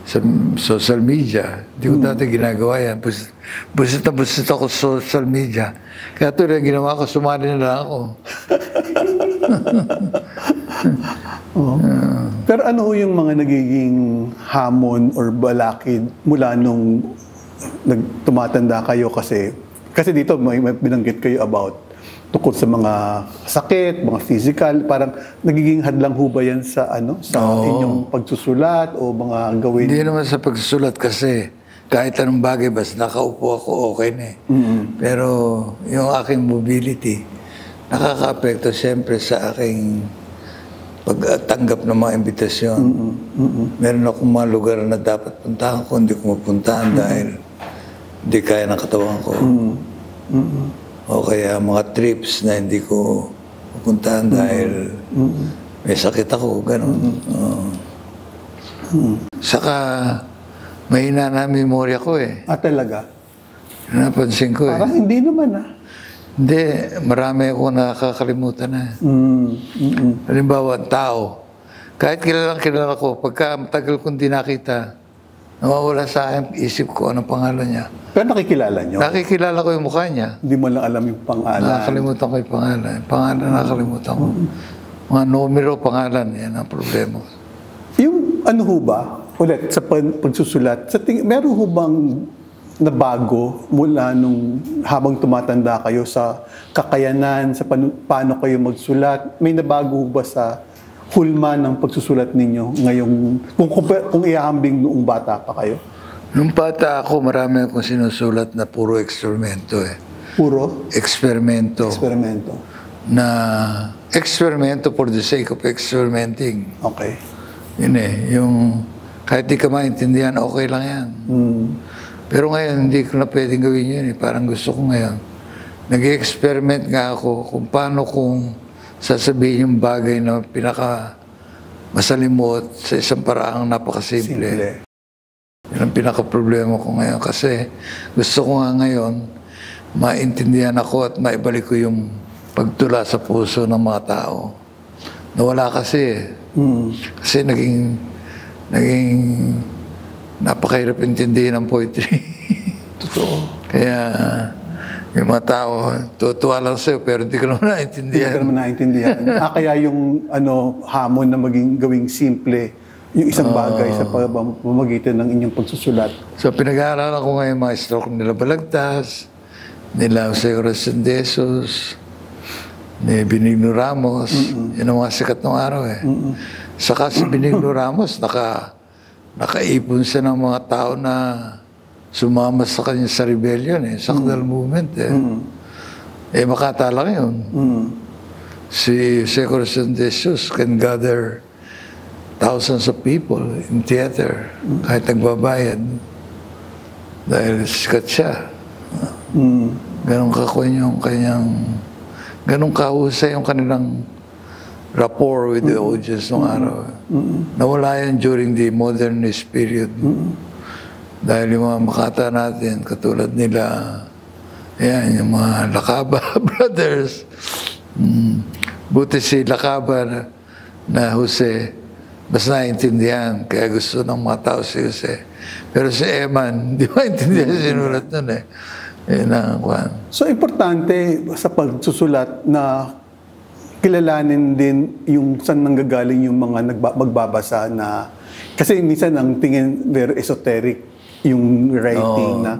sa social media. Hindi ko dati ginagawa yan. Busit na busit ako sa social media. Kaya ito rin ginawa ko, sumali na lang ako. Pero ano ho yung mga nagiging hamon or balakid mula nung tumatanda kayo kasi dito may binanggit kayo about tungkol sa mga sakit, mga physical, parang nagiging hadlang ho ba yan sa inyong pagsusulat o mga gawin? Hindi naman sa pagsusulat kasi kahit anong bagay, basta nakaupo ako, okay na eh. Pero yung aking mobility, nakaka-apekto siyempre sa aking pagtanggap ng mga imbitasyon. Meron akong mga lugar na dapat puntahan ko, hindi ko mapuntahan dahil hindi kaya ng katawan ko. O kaya mga trips na hindi ko pupuntahan dahil may sakit ako, gano'n. Saka, mahina na memorya ko eh. Talaga? Napansin ko eh. Parang hindi naman Hindi, marami ako nakakalimutan na. Halimbawa, tao. Kahit kilala ko, pagka matagal kong di nakita, nawawala sa akin, isip ko anong pangalan niya. Pero nakikilala nyo? Nakikilala ko yung mukha niya. Hindi mo lang alam yung pangalan? Nakakalimutan ko yung pangalan. Pangalan nakakalimutan ko. Mga numero, pangalan, yan ang problema. Yung ano ho ba, ulit, sa pagsusulat, meron ho bang nabago mula nung habang tumatanda kayo sa kakayanan, sa paano kayo magsulat? May nabago ba sa hulma ng pagsusulat ninyo ngayong, kung ihahambing noong bata pa kayo? Nung bata ako, marami akong sinusulat na puro eksperimento eh. Puro? Eksperimento. Eksperimento. Na eksperimento for the sake of experimenting. Okay. Yun eh, yung kahit di ka maintindihan, okay lang yan. Pero ngayon, hindi ko na pwedeng gawin yun eh. Parang gusto ko ngayon. Nag-experiment nga ako kung paano kung sasabihin yung bagay na pinaka-masalimot sa isang paraang napakasimple. Yun ang pinaka-problema ko ngayon. Kasi gusto ko nga ngayon, maintindihan ako at maibalik ko yung pagtula sa puso ng mga tao. Nawala kasi Kasi naging napakahirap intindihin ng poetry. Totoo. Kaya yung mga tao, tutuwa lang sa'yo, pero hindi ko naman naintindihan. Hindi ka naman naintindihan. Kaya yung hamon na gawing simple, yung isang bagay sa pamamagitan ng inyong pagsusulat. So pinag-aaralan ko ngayon mga stroke nila Balagtas, nila Jose Orazundesos, ni Benigno Ramos. Yun ang mga sikat ng araw eh. Saka si Benigno Ramos, nakaipon siya ng mga tao na sumama sa kanya sa rebellion eh, Sakdal movement eh. Makata lang yun. Si Jose Orazundesos can gather thousands of people in theater, kahit nagbabayad. Dahil sikat siya. Ganun kakuha yung kanyang, ganun kahusay yung kanilang rapport with the audience nung araw. Nawala yan during the modernist period. Dahil yung mga Makata natin, katulad nila, yan, yung mga Lakaba brothers. Buti si Lakaba na Jose, mas naintindihan, kaya gusto ng mga tao si Jose. Pero si Eman, di ba intindihan sinulat nun eh. So, importante sa pagsusulat na kilalanin din yung saan nanggagaling yung mga magbabasa na, kasi minsan ang tingin very esoteric yung writing na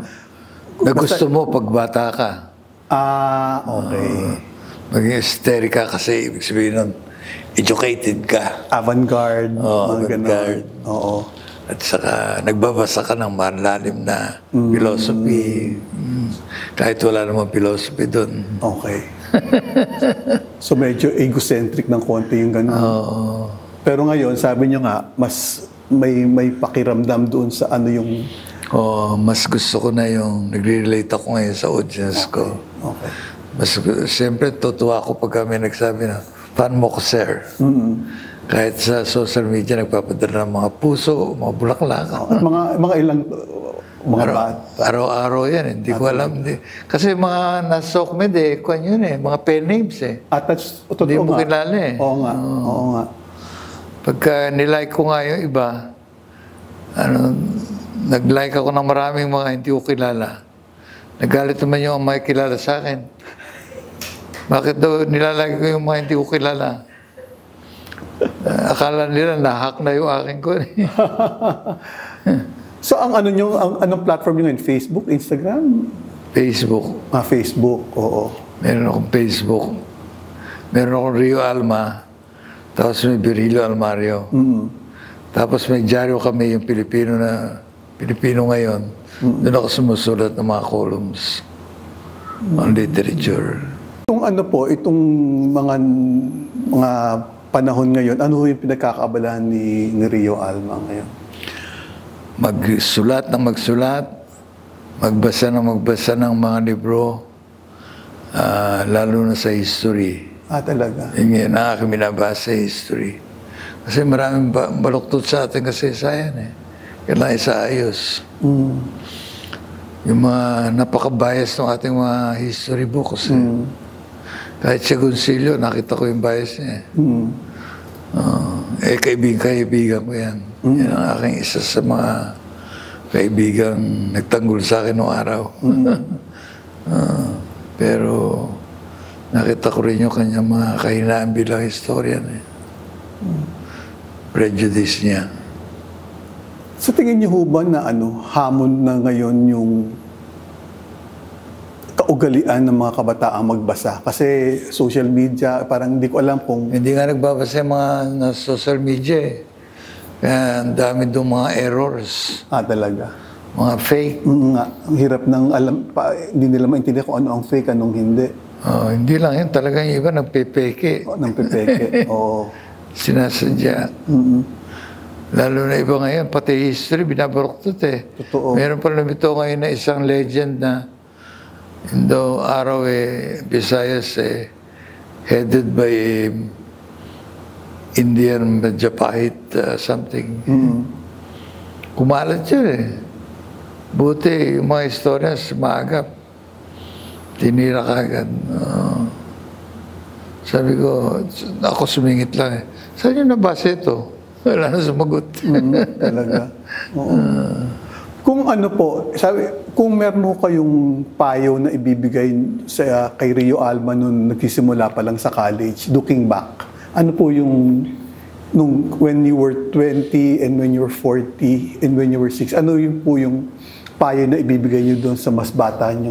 gusto mo pag bata ka. Okay. Maging esoteric ka kasi ibig sabihin nun, educated ka. Avant-garde. Avant-garde. Oo. At saka nagbabasa ka ng malalim na philosophy. Kahit wala namang philosophy doon. Okay. So medyo egocentric ng konti yung gano'n. Pero ngayon, sabi nyo nga, mas may pakiramdam doon sa ano yung... Mas gusto ko na yung nagre-relate ako ngayon sa audience ko. Okay. Mas, siyempre, tutuwa ako pag kami nagsabi na, paano mo ko, sir? Kahit sa social media, nagpapadala ng mga puso, mga bulaklak. Mga ilang... Araw-araw yan, hindi ko alam. Kasi mga nasokmed eh, kung yun eh, mga pen names eh. Hindi mo kilala eh. Oo nga. Pagka nilike ko nga yung iba, nag-like ako ng maraming mga hindi ko kilala. Nagalit naman yung mga kilala sa akin. Bakit daw nilalagay ko yung mga hindi ko kilala? Akala nila na-hack na yung aking ko. So, anong platform nyo ngayon? Facebook, Instagram? Facebook. Facebook, oo. Meron akong Facebook. Meron akong Rio Alma. Tapos may Virgilio Almario. Tapos may dyaryo kami, yung Pilipino ngayon. Doon ako sumusulat ng mga columns on literature. Itong mga panahon ngayon, ano yung pinagkakaabalahan ni Rio Alma ngayon? Magsulat ng magsulat, magbasa ng mga libro, lalo na sa history. Talaga? Yun ang aking binabasa, history. Kasi maraming baluktot sa ating kasaysayan eh. Kailangan isaayos. Yung mga napaka-bias ng ating mga history books. Kahit sa Gonzalo, nakita ko yung bias niya. Kaibigan ko yan. Yan ang aking isa sa mga kaibigang nagtanggol sa akin noong araw. Pero nakita ko rin yung kanyang mga kahinaan bilang historian. Prejudice niya. Sa tingin niyo ba na hamon na ngayon yung kaugalian ng mga kabataang magbasa? Kasi social media, parang hindi ko alam kung... Hindi nga nagbabasa yung mga social media eh. Kaya ang dami doon mga errors. Talaga? Mga fake. Nga, ang hirap ng hindi nila maintindihan kung ano ang fake, anong hindi. Hindi lang yun. Talagang iba nagpepeke. Nagpepeke, oo. Sinasadya. Lalo na iba ngayon, pati history, binabaroktot eh. Totoo. Meron pa lumito ngayon na isang legend na Indo araw Visayas headed by Indian Majapahit something. Kumalat yun eh. Buti yung mga historians maagap. Tinira kagad. Sabi ko, ako sumingit lang eh. Saan yung nabasa ito? Wala na sumagot. Talaga. Oo. Kung kung meron kayong payo na ibibigay kay Rio Alma nung nagsisimula pa lang sa college, looking back, ano po yung when you were 20 and when you were 40 and when you were 6, ano po yung payo na ibibigay niyo doon sa mas batang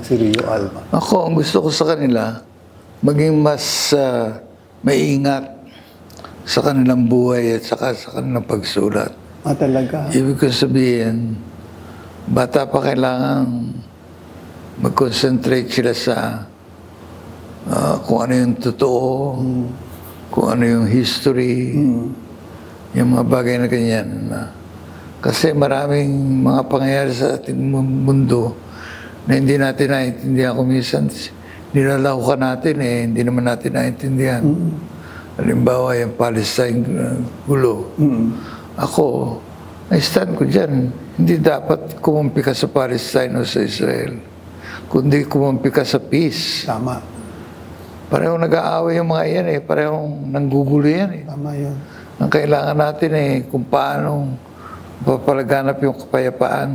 si Rio Alma? Ako, ang gusto ko sa kanila, maging mas maingat sa kanilang buhay at saka sa kanilang pagsulat. Talaga? Ibig ko sabihin, bata pa kailangan mag-concentrate sila sa kung ano yung totoo, kung ano yung history, yung mga bagay na ganyan. Kasi maraming mga pangyayari sa ating mundo na hindi natin naiintindihan kung minsan nilalaukan natin hindi naman natin naiintindihan. Halimbawa, yung Palestine gulo. Ako, ay stand ko dyan. Hindi dapat kumumpi ka sa Palestine o sa Israel, kundi kumumpi ka sa peace. Tama. Parehong nag-aaway yung mga yan parehong nanggugulo yan Tama yun. Ang kailangan natin kung paano papalaganap yung kapayapaan.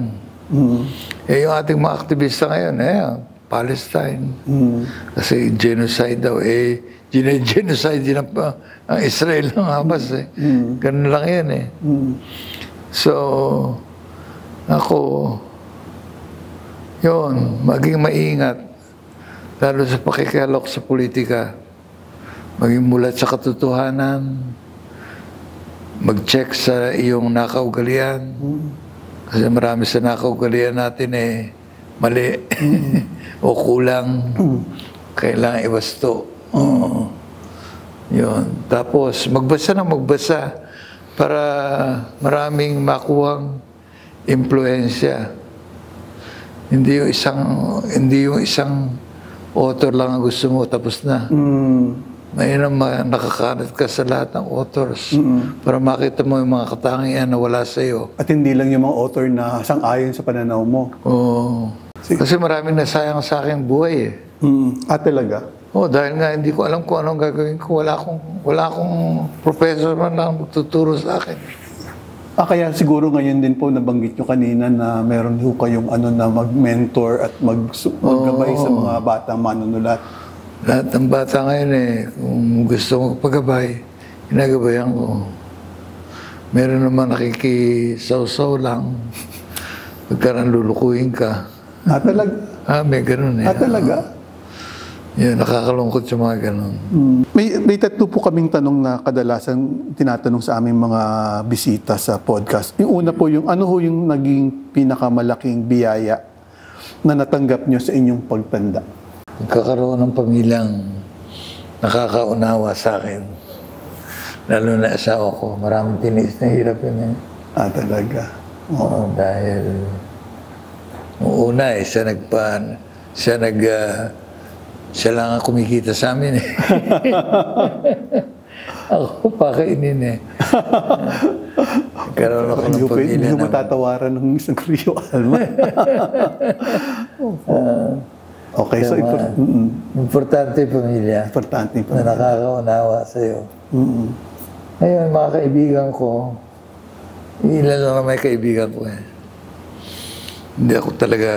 Yung ating mga aktivista ngayon, Palestine. Kasi genocide daw, genocide din ang Israel ng Hamas Ganun lang yan So, ako, yun, maging maingat, lalo sa pakikialok sa politika, maging mulat sa katotohanan, mag-check sa iyong nakaugalian, kasi marami sa nakaugalian natin mali o kulang, kailangan iwasto. Yun. Tapos, magbasa para maraming makuhang impluensya. Hindi yung isang author lang ang gusto mo, tapos na. Mayroon nakakalat ka sa lahat ng authors para makita mo yung mga katangian na wala sa iyo. At hindi lang yung mga author na sang-ayon sa pananaw mo. Oo. Kasi maraming nasayang sa aking buhay Talaga? Dahil nga hindi ko alam kung anong gagawin ko. Wala akong professor man lang magtuturo sa akin. Kaya siguro ngayon din po nabanggit nyo kanina na meron ho kayong na mag-mentor at maggabay sa mga batang manunulat. Lahat ng bata ngayon kung gusto mo pagabay, ginagabayan ko. Meron naman nakikisaw-saw lang. Pagkarang lulukuhin ka. Talaga? May ganun Talaga? Yan, nakakalungkot yung mga ganun. May tatlo po kaming tanong na kadalasan tinatanong sa aming mga bisita sa podcast. Yung una po, ano ho yung naging pinakamalaking biyaya na natanggap nyo sa inyong pagtanda? Magkakaroon ng pamilyang nakakaunawa sa akin. Lalo na asawa ko, maraming tinis na hirap yun. Talaga? Oo, dahil noong una siya lang ang kumikita sa amin Ako pakainin Karoon ako ng pamilya Hindi mo matatawaran ng isang Rio Alma. Okay, so importante yung pamilya. Importante yung pamilya. Na nakakaunawa sa'yo. Ngayon, mga kaibigan ko, ilan lang may kaibigan ko Hindi ako talaga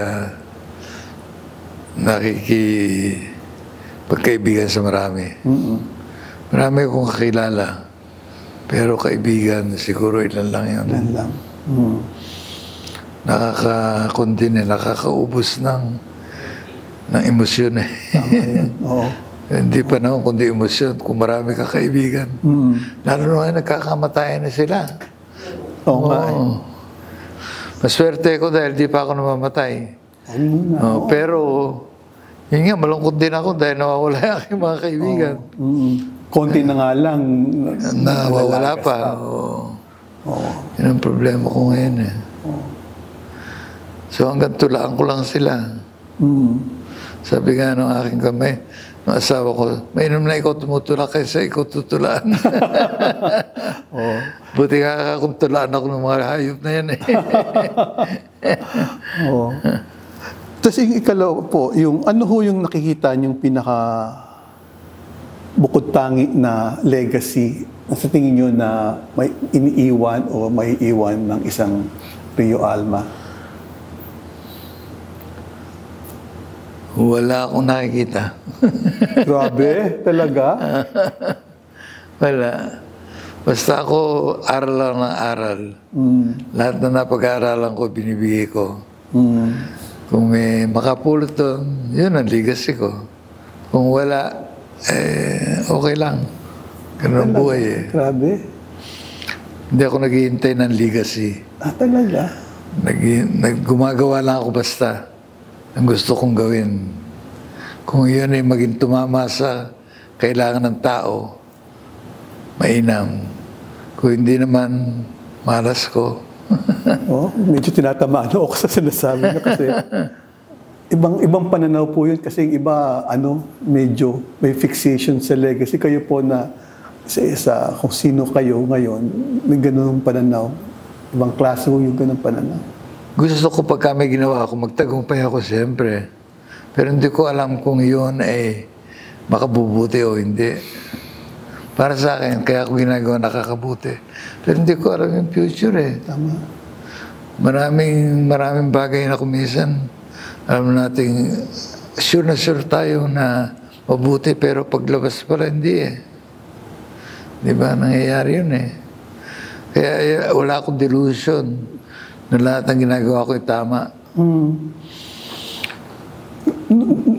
pagkaibigan sa marami. Marami akong kakilala. Pero kaibigan, siguro ilan lang yun. Ilan lang. Nakakaubos ng emosyon Oo. Hindi pa naman kundi emosyon kung marami ka kaibigan. Lalo na nagkakamatayan na sila. Oo nga. Maswerte ko dahil di pa ako namamatay. Pero yun nga, malungkot din ako dahil nawawala yung aking mga kaibigan. Konti na nga lang. Nawawala pa. Yun ang problema ko ngayon So hanggang tulaan ko lang sila. Sabi nga ng aking kamay, ng asawa ko, mainom na ikaw tumutulak kaysa ikaw tutulaan. Buti nga kung tulaan ako ng mga hayop na yan Tapos yung ikalawa po, ano ho yung nakikita niyong bukod tangi na legacy na sa tingin niyo na may iniiwan o may iwan ng isang Rio Alma? Wala akong nakikita. Grabe, talaga? Wala. Basta ako aral lang ng aral. Lahat na napag-aaralan ko, binibigay ko. Kung may makapulot doon, yun ang legacy ko. Kung wala, okay lang. Ganun ang buhay Grabe. Hindi ako naghihintay ng legacy. Talaga? Gumagawa lang ako basta ang gusto kong gawin. Kung yun ay maging tumama sa kailangan ng tao, mainam. Kung hindi naman, malas ko. Medyo tinatamaan ako sa sinasabi niyo kasi ibang pananaw po yun kasi yung iba medyo may fixation sa legacy. Kayo po na sa kung sino kayo ngayon, may ganun pananaw. Ibang klase yung ganun pananaw. Gusto ko pagka may ginawa ako, magtagumpay ako siyempre. Pero hindi ko alam kung yun ay makabubuti o hindi. Para sa akin, kaya ako ginagawa nakakabuti. Pero hindi ko alam yung future Tama. Maraming bagay na kumisan. Alam natin, sure na sure tayo na mabuti, pero paglabas pala hindi Di ba? Nangyayari yun Kaya wala akong delusion na lahat ng ginagawa ko ay tama.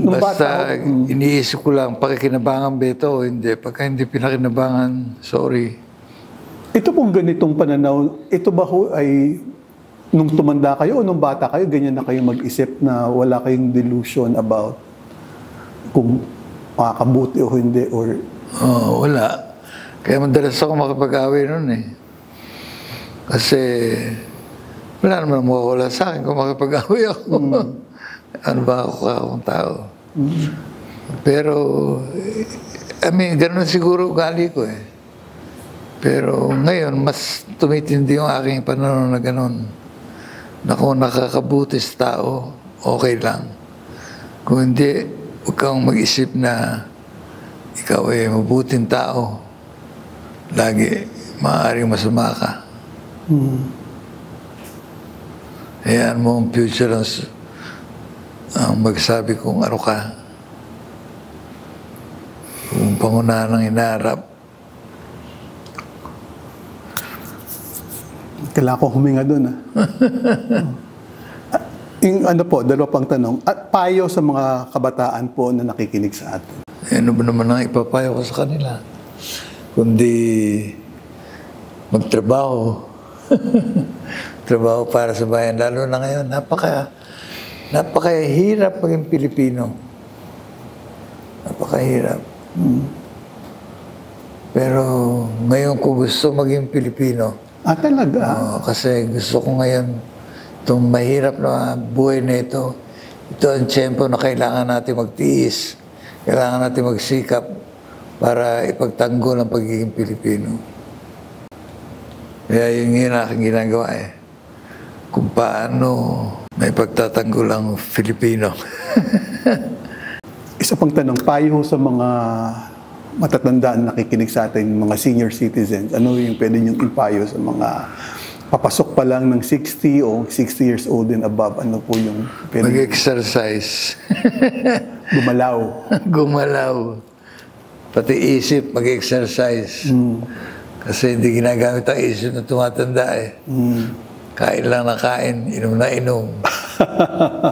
Basta iniisip ko lang, pakikinabangan ba ito o hindi? Pagka hindi pinakinabangan, sorry. Ito pong ganitong pananaw, ito ba ho ay nung tumanda kayo o nung bata kayo, ganyan na kayo mag-isip na wala kayong delusion about kung makakabuti o hindi? Or... wala. Kaya madalas ako makapag-away nun Kasi wala naman mawawala sa akin kung makapag-away ako. Ano ba ako kakong tao? Pero, ganun siguro ugali ko Pero ngayon, mas tumitindi yung aking pananaw na ganun. Na kung nakakabuti sa tao, okay lang. Kung hindi, huwag kang mag-isip na ikaw ay mabuting tao. Lagi, maaaring masama ka. Hayaan mo ang future ang magsabi kung ano ka. Kung pangunahan ng inaarap. Kailangan ko huminga doon. Yung ano po, dalawa pang tanong. At payo sa mga kabataan po na nakikinig sa atin. Ano ba naman ang ipapayo ko sa kanila? Kundi magtrabaho. Trabaho para sa bayan. Lalo na ngayon, napakahirap maging Pilipino. Napakahirap. Pero ngayon ko gusto maging Pilipino. Talaga? Kasi gusto ko ngayon itong mahirap na buhay na ito. Ito ang tiyempo na kailangan natin magtiis. Kailangan natin magsikap para ipagtanggol ang pagiging Pilipino. Kaya yun yung aking ginagawa kung paano may pagtatanggol ang Filipino. Isa pang tanong, payo sa mga matatandaan na nakikinig sa atin, mga senior citizens, ano yung pwede niyong ipayo sa mga papasok pa lang ng 60 o 60 years old and above? Ano po yung pwede? Mag-exercise. Gumalaw. Gumalaw. Pati isip, mag-exercise. Kasi hindi ginagamit ang isip na tumatanda Kain lang na kain, inom na inom.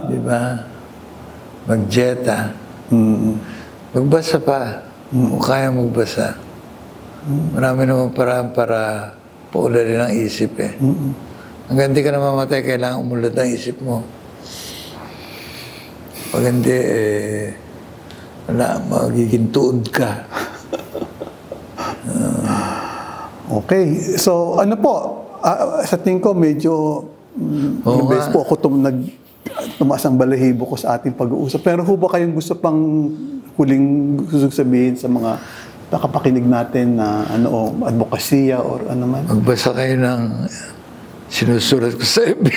Di ba? Mag-dieta. Magbasa pa. Kung kaya magbasa. Marami naman paraan para paularin ang isip Hanggang di ka na mamatay, kailangan umulad ang isip mo. Pag hindi, wala, magiging tuod ka. Okay. So, ano po, sa tingin ko, medyo imbes po ako tumaas ang balahibo ko sa ating pag-uusap. Pero ho ba kayong gusto pang huling gusto sabihin sa mga nakapakinig natin na advokasya or ano man? Magbasa kayo ng sinusulat ko sa FB.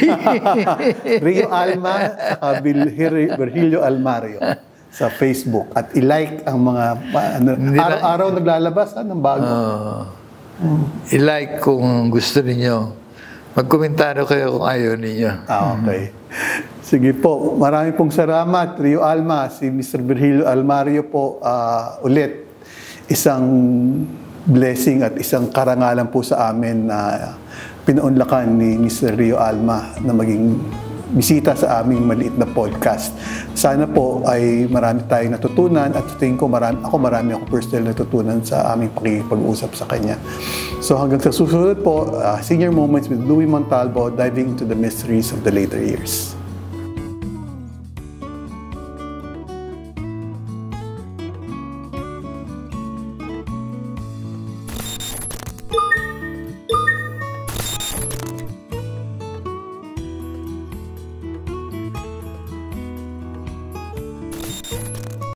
Rio Alma at Virgilio Almario sa Facebook. At i-like ang mga araw-araw naglalabas ng bago. I-like kung gusto ninyo. Magkomentaryo kayo kung ayaw ninyo. Okay. Sige po. Marami pong salamat, Rio Alma. Si Mr. Virgilio Almario po ulit. Isang blessing at isang karangalan po sa amin na pinaunlakan ni Mr. Rio Alma na maging bisita sa aming maliit na podcast. Sana po ay marami tayong natutunan at tingin ko marami ako personal natutunan sa aming pakikipag-usap sa kanya. So hanggang sa susunod po, Senior Moments with Louie Montalvo, diving into the mysteries of the later years.